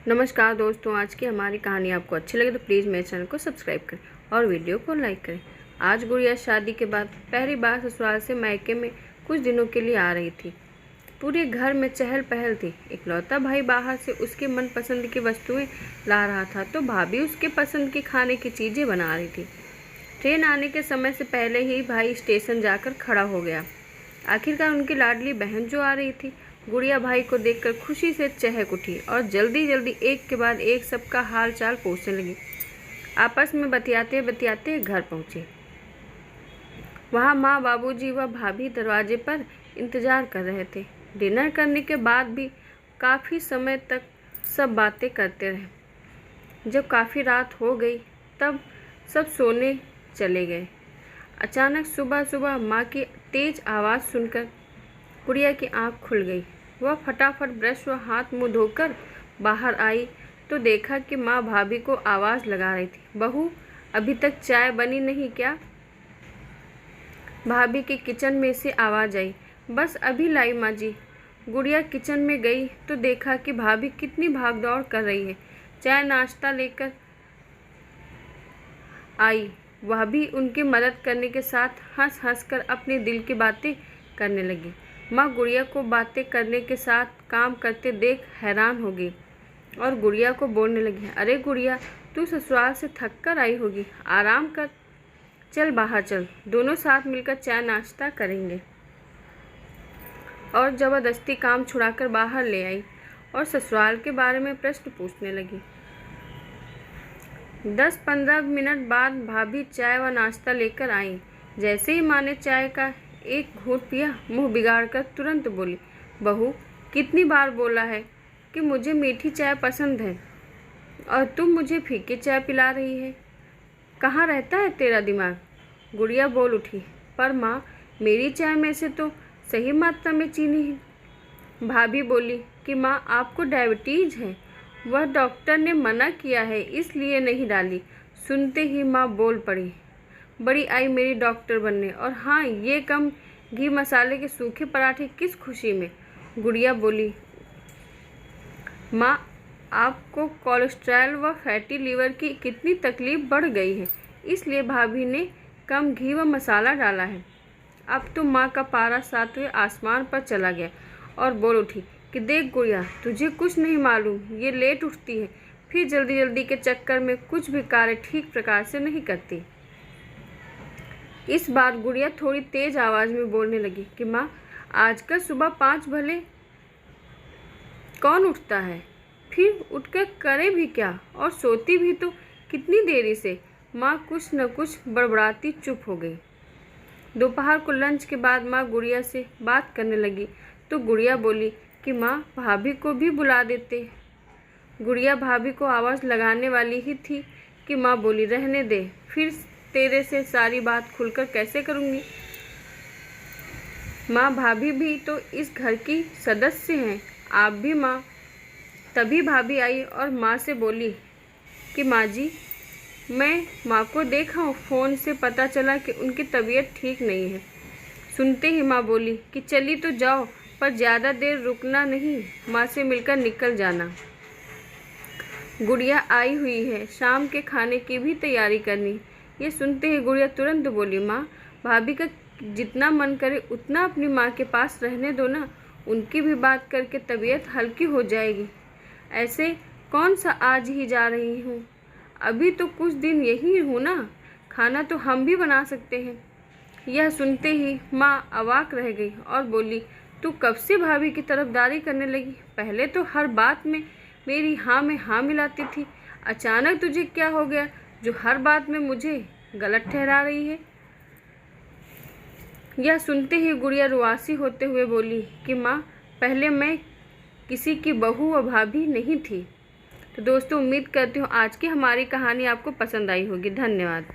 नमस्कार दोस्तों, आज की हमारी कहानी आपको अच्छी लगे तो प्लीज़ मेरे चैनल को सब्सक्राइब करें और वीडियो को लाइक करें। आज गुड़िया शादी के बाद पहली बार ससुराल से मायके में कुछ दिनों के लिए आ रही थी। पूरे घर में चहल पहल थी। इकलौता भाई बाहर से उसके मनपसंद की वस्तुएं ला रहा था तो भाभी उसके पसंद की खाने की चीज़ें बना रही थी। ट्रेन आने के समय से पहले ही भाई स्टेशन जाकर खड़ा हो गया। आखिरकार उनकी लाडली बहन जो आ रही थी। गुड़िया भाई को देखकर खुशी से चहक उठी और जल्दी जल्दी एक के बाद एक सबका हाल चाल पूछने लगी। आपस में बतियाते बतियाते घर पहुँचे। वहाँ माँ, बाबूजी व भाभी दरवाजे पर इंतज़ार कर रहे थे। डिनर करने के बाद भी काफ़ी समय तक सब बातें करते रहे। जब काफ़ी रात हो गई तब सब सोने चले गए। अचानक सुबह सुबह माँ की तेज़ आवाज़ सुनकर गुड़िया की आँख खुल गई। वह फटाफट ब्रश व हाथ मुँह धोकर बाहर आई तो देखा कि माँ भाभी को आवाज़ लगा रही थी। बहू, अभी तक चाय बनी नहीं क्या? भाभी के किचन में से आवाज़ आई। बस अभी लाई माँ जी। गुड़िया किचन में गई तो देखा कि भाभी कितनी भागदौड़ कर रही है। चाय नाश्ता लेकर आई। वह भी उनकी मदद करने के साथ हंस हंस कर अपने दिल की बातें करने लगी। माँ गुड़िया को बातें करने के साथ काम करते देख हैरान हो गई और गुड़िया को बोलने लगी, अरे गुड़िया, तू ससुराल से थक कर आई होगी, आराम कर। चल बाहर चल, दोनों साथ मिलकर चाय नाश्ता करेंगे। और ज़बरदस्ती काम छुड़ाकर बाहर ले आई और ससुराल के बारे में प्रश्न पूछने लगी। 10-15 मिनट बाद भाभी चाय व नाश्ता लेकर आई। जैसे ही माँ ने चाय का एक घूंट पिया, मुंह बिगाड़कर तुरंत बोली, बहू, कितनी बार बोला है कि मुझे मीठी चाय पसंद है और तुम मुझे फीकी चाय पिला रही है। कहाँ रहता है तेरा दिमाग? गुड़िया बोल उठी, पर माँ, मेरी चाय में से तो सही मात्रा में चीनी है। भाभी बोली कि माँ, आपको डायबिटीज़ है, वह डॉक्टर ने मना किया है इसलिए नहीं डाली। सुनते ही माँ बोल पड़ी, बड़ी आई मेरी डॉक्टर बनने, और हाँ, ये कम घी मसाले के सूखे पराठे किस खुशी में। गुड़िया बोली, माँ, आपको कोलेस्ट्रॉल व फैटी लीवर की कितनी तकलीफ बढ़ गई है, इसलिए भाभी ने कम घी व मसाला डाला है। अब तो माँ का पारा 7वें आसमान पर चला गया और बोल उठी कि देख गुड़िया, तुझे कुछ नहीं मालूम, ये लेट उठती है, फिर जल्दी जल्दी के चक्कर में कुछ भी कार्य ठीक प्रकार से नहीं करती। इस बार गुड़िया थोड़ी तेज आवाज़ में बोलने लगी कि माँ, आजकल सुबह 5 भले कौन उठता है, फिर उठकर करे भी क्या, और सोती भी तो कितनी देरी से। माँ कुछ न कुछ बड़बड़ाती चुप हो गई। दोपहर को लंच के बाद माँ गुड़िया से बात करने लगी तो गुड़िया बोली कि माँ, भाभी को भी बुला देते। गुड़िया भाभी को आवाज़ लगाने वाली ही थी कि माँ बोली, रहने दे, फिर तेरे से सारी बात खुलकर कैसे करूँगी। माँ, भाभी भी तो इस घर की सदस्य हैं, आप भी माँ। तभी भाभी आई और माँ से बोली कि माँ जी, मैं माँ को देखा हूँ, फ़ोन से पता चला कि उनकी तबीयत ठीक नहीं है। सुनते ही माँ बोली कि चली तो जाओ, पर ज़्यादा देर रुकना नहीं, माँ से मिलकर निकल जाना। गुड़िया आई हुई है, शाम के खाने की भी तैयारी करनी। ये सुनते ही गुड़िया तुरंत बोली, माँ, भाभी का जितना मन करे उतना अपनी माँ के पास रहने दो ना, उनकी भी बात करके तबीयत हल्की हो जाएगी। ऐसे कौन सा आज ही जा रही हूँ, अभी तो कुछ दिन यही हूँ ना, खाना तो हम भी बना सकते हैं। यह सुनते ही माँ अवाक रह गई और बोली, तू कब से भाभी की तरफदारी करने लगी? पहले तो हर बात में मेरी हाँ में हाँ मिलाती थी, अचानक तुझे क्या हो गया जो हर बात में मुझे गलत ठहरा रही है? यह सुनते ही गुड़िया रुआसी होते हुए बोली कि माँ, पहले मैं किसी की बहू व भाभी नहीं थी। तो दोस्तों, उम्मीद करती हूँ आज की हमारी कहानी आपको पसंद आई होगी। धन्यवाद।